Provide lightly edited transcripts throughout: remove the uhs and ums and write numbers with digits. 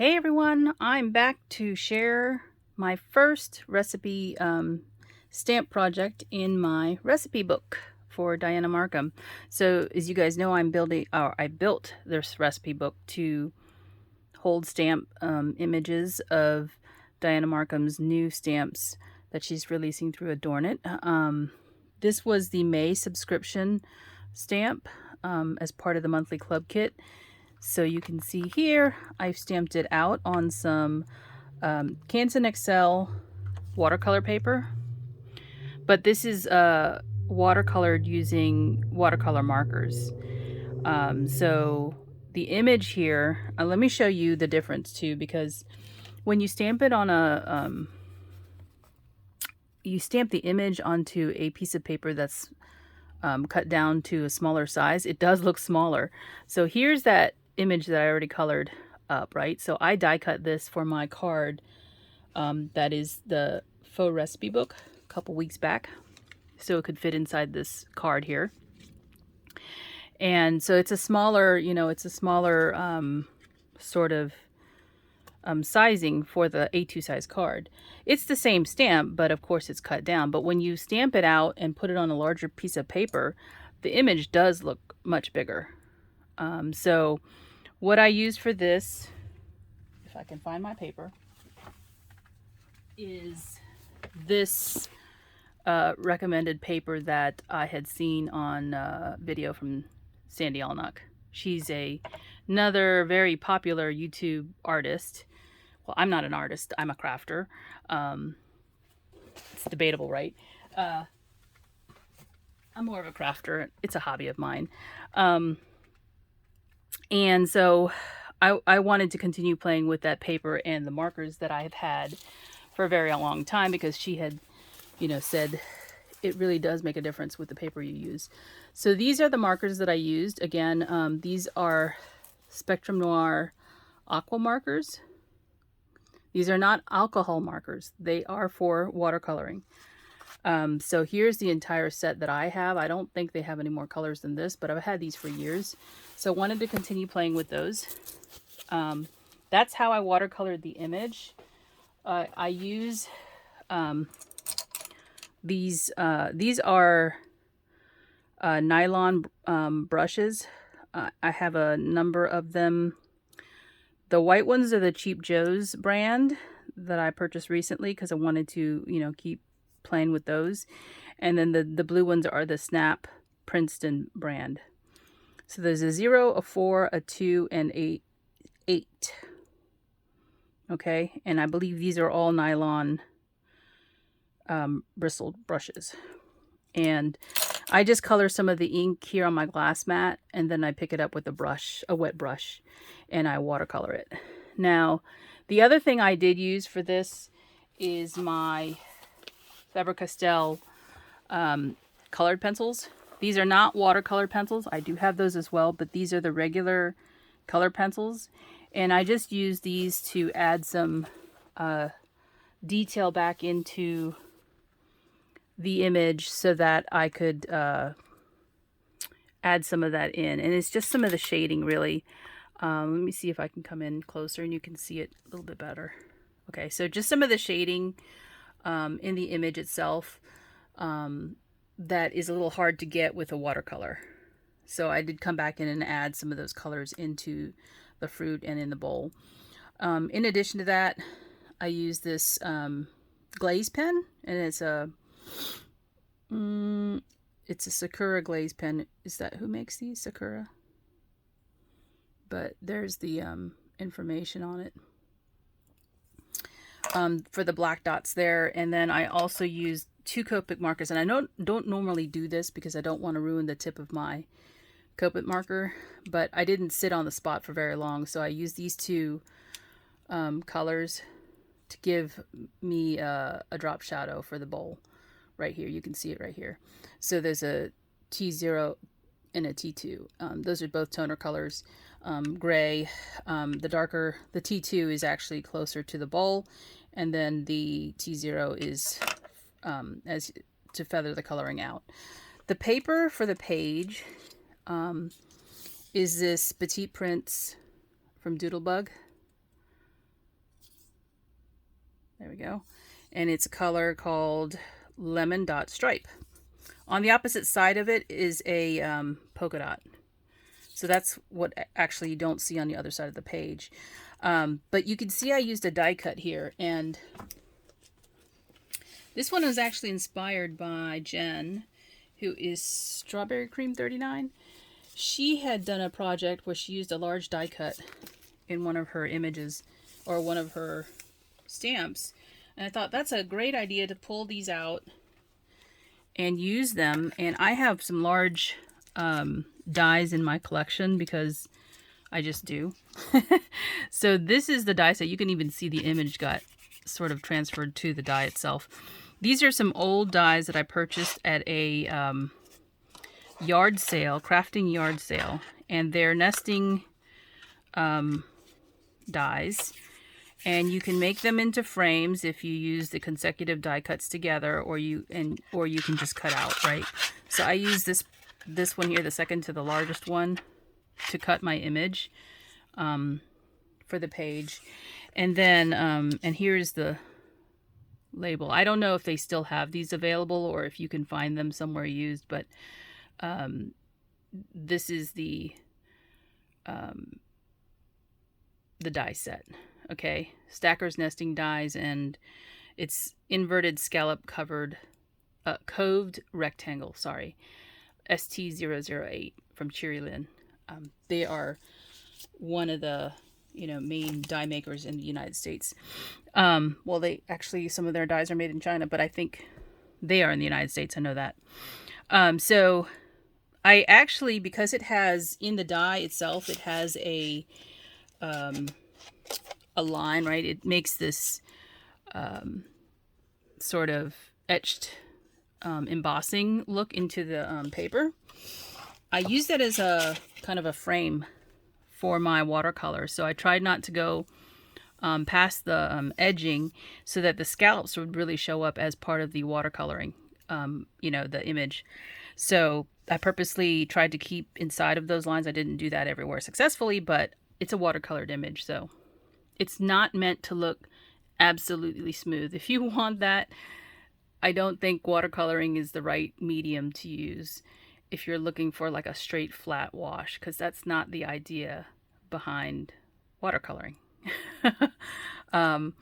Hey everyone, I'm back to share my first recipe stamp project in my recipe book for Dianna Marcum. So as you guys know, I built this recipe book to hold stamp images of Dianna Marcum's new stamps that she's releasing through AdornIt. This was the May subscription stamp as part of the monthly club kit. So you can see here, I've stamped it out on some Canson XL watercolor paper. But this is watercolored using watercolor markers. So the image here, let me show you the difference too, because when you stamp it on you stamp the image onto a piece of paper that's cut down to a smaller size, it does look smaller. So here's that image that I already colored up, right? So I die cut this for my card that is the faux recipe book a couple weeks back, so it could fit inside this card here. And so it's a smaller, it's a smaller sort of sizing for the A2 size card. It's the same stamp, but of course it's cut down. But when you stamp it out and put it on a larger piece of paper, the image does look much bigger. So what I use for this, if I can find my paper, is this recommended paper that I had seen on video from Sandy Allnuck. She's another very popular YouTube artist. Well, I'm not an artist, I'm a crafter. It's debatable, right? I'm more of a crafter. It's a hobby of mine. And so I wanted to continue playing with that paper and the markers that I have had for a very long time, because she had, said it really does make a difference with the paper you use. So these are the markers that I used. Again, these are Spectrum Noir aqua markers. These are not alcohol markers. They are for watercoloring. So here's the entire set that I have. I don't think they have any more colors than this, but I've had these for years. So I wanted to continue playing with those. That's how I watercolored the image. I use these are nylon brushes. I have a number of them. The white ones are the Cheap Joe's brand that I purchased recently because I wanted to, keep playing with those. And then the blue ones are the Snap Princeton brand. So there's a 0, a 4, a 2, and a 8. Okay, and I believe these are all nylon bristled brushes. And I just color some of the ink here on my glass mat, and then I pick it up with a wet brush, and I watercolor it. Now, the other thing I did use for this is my Faber-Castell colored pencils. These are not watercolor pencils. I do have those as well, but these are the regular color pencils. And I just use these to add some detail back into the image so that I could add some of that in. And it's just some of the shading, really. Let me see if I can come in closer and you can see it a little bit better. Okay, so just some of the shading in the image itself that is a little hard to get with a watercolor. So I did come back in and add some of those colors into the fruit and in the bowl. In addition to that, I use this glaze pen, and it's a Sakura glaze pen. Is that who makes these? Sakura? But there's the information on it for the black dots there. And then I also use 2 Copic markers, and I don't normally do this because I don't want to ruin the tip of my Copic marker, but I didn't sit on the spot for very long, so I used these 2 colors to give me a drop shadow for the bowl. Right here, you can see it right here. So there's a T0 and a T2. Those are both toner colors. Gray, the T2 is actually closer to the bowl, and then the T0 is as to feather the coloring out. The paper for the page is this Petite Prince from Doodlebug. There we go. And it's a color called Lemon Dot Stripe. On the opposite side of it is a polka dot. So that's what actually you don't see on the other side of the page. But you can see I used a die cut here, and this one was actually inspired by Jen, who is Strawberry Cream 39. She had done a project where she used a large die cut in one of her images or one of her stamps. And I thought that's a great idea to pull these out and use them. And I have some large dies in my collection because I just do. So this is the die set. You can even see the image got sort of transferred to the die itself. These are some old dies that I purchased at a yard sale, crafting yard sale, and they're nesting dies, and you can make them into frames if you use the consecutive die cuts together, or you can just cut out, right? So I use this one here, the second to the largest one, to cut my image for the page. And then and here's the label. I don't know if they still have these available or if you can find them somewhere used, but this is the die set. Okay, Stacker's Nesting Dies, and it's inverted scallop covered coved rectangle, sorry, ST008 from Jillian. They are one of the main die makers in the United States. Well, they actually, some of their dies are made in China, but I think they are in the United States. I know that. So I actually, because it has in the die itself, it has a line, right? It makes this sort of etched embossing look into the paper. I use that as a kind of a frame for my watercolor. So I tried not to go past the edging so that the scallops would really show up as part of the watercoloring, the image. So I purposely tried to keep inside of those lines. I didn't do that everywhere successfully, but it's a watercolored image, so it's not meant to look absolutely smooth. If you want that, I don't think watercoloring is the right medium to use if you're looking for like a straight flat wash, because that's not the idea behind watercoloring. So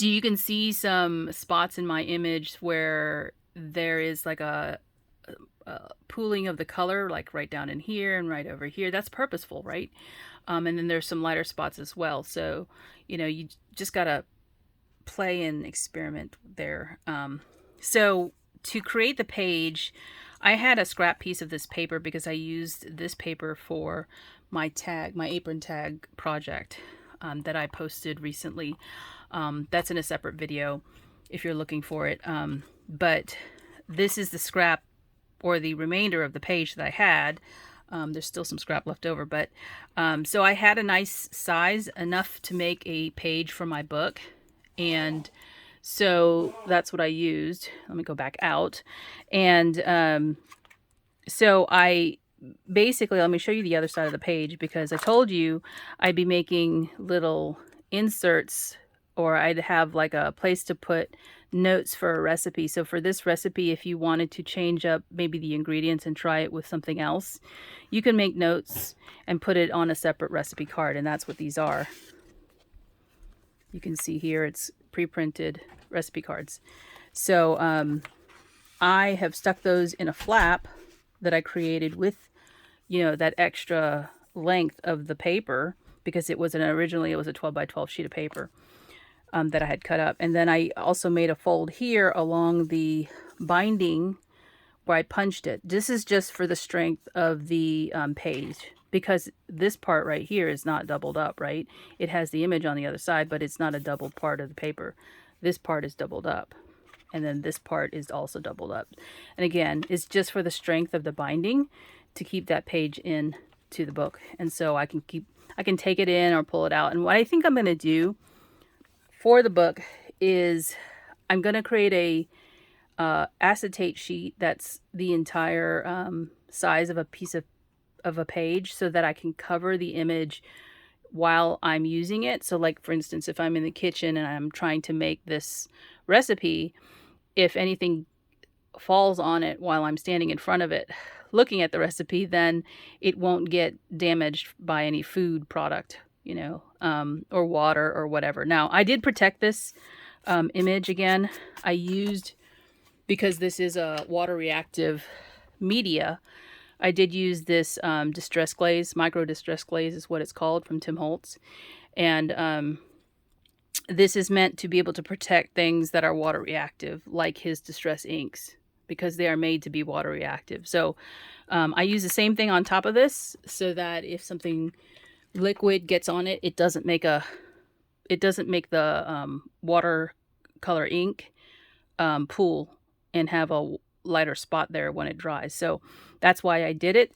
you can see some spots in my image where there is like a pooling of the color, like right down in here and right over here. That's purposeful, right? And then there's some lighter spots as well. So, you just gotta play and experiment there. So to create the page, I had a scrap piece of this paper because I used this paper for my apron tag project that I posted recently. That's in a separate video if you're looking for it. But this is the scrap or the remainder of the page that I had. There's still some scrap left over, but so I had a nice size, enough to make a page for my book, and so that's what I used. Let me go back out. And so I basically, let me show you the other side of the page, because I told you I'd be making little inserts, or I'd have like a place to put notes for a recipe. So for this recipe, if you wanted to change up maybe the ingredients and try it with something else, you can make notes and put it on a separate recipe card, and that's what these are. You can see here it's pre-printed recipe cards. So I have stuck those in a flap that I created with that extra length of the paper, because originally it was a 12 by 12 sheet of paper that I had cut up. And then I also made a fold here along the binding where I punched it. This is just for the strength of the page, because this part right here is not doubled up, right? It has the image on the other side, but it's not a doubled part of the paper. This part is doubled up, and then this part is also doubled up. And again, it's just for the strength of the binding to keep that page in to the book. And so I can take it in or pull it out. And what I think I'm going to do for the book is I'm going to create a acetate sheet that's the entire size of a piece of a page, so that I can cover the image while I'm using it. So like, for instance, if I'm in the kitchen and I'm trying to make this recipe, if anything falls on it while I'm standing in front of it looking at the recipe, then it won't get damaged by any food product, you know, or water or whatever. Now, I did protect this image again. I used, because this is a water reactive media, I did use this distress glaze, micro distress glaze is what it's called, from Tim Holtz. And this is meant to be able to protect things that are water reactive, like his distress inks, because they are made to be water reactive. So I use the same thing on top of this so that if something liquid gets on it, it doesn't make the watercolor ink pool and have a lighter spot there when it dries. So that's why I did it.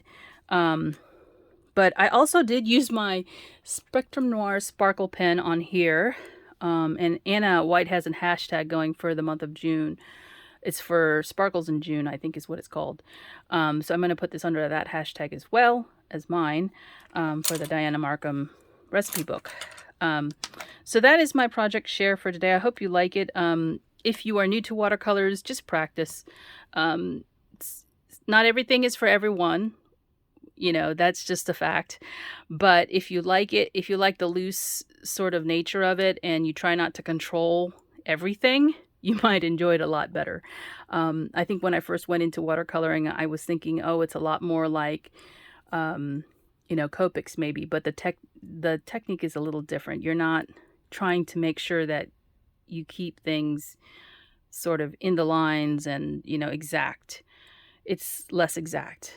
But I also did use my Spectrum Noir sparkle pen on here. And Anna White has a hashtag going for the month of June. It's for Sparkles in June, I think is what it's called. So I'm going to put this under that hashtag as well as mine for the Dianna Marcum recipe book. So that is my project share for today. I hope you like it. If you are new to watercolors, just practice. Not everything is for everyone. You know, that's just a fact. But if you like it, if you like the loose sort of nature of it and you try not to control everything, you might enjoy it a lot better. I think when I first went into watercoloring, I was thinking, oh, it's a lot more like, you know, Copics maybe, but the technique is a little different. You're not trying to make sure that you keep things sort of in the lines and, you know, exact. It's less exact.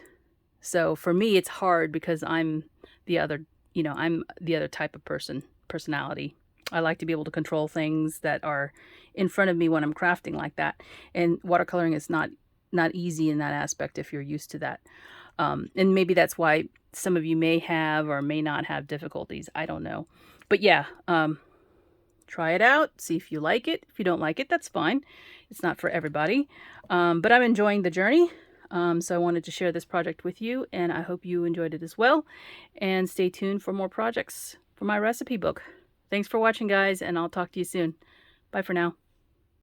So for me, it's hard because I'm the other, you know, I'm the other type of personality. I like to be able to control things that are in front of me when I'm crafting like that. And watercoloring is not easy in that aspect if you're used to that. And maybe that's why some of you may have or may not have difficulties. I don't know. But yeah, try it out. See if you like it. If you don't like it, that's fine. It's not for everybody. But I'm enjoying the journey. So I wanted to share this project with you, and I hope you enjoyed it as well. And stay tuned for more projects for my recipe book. Thanks for watching, guys, and I'll talk to you soon. Bye for now.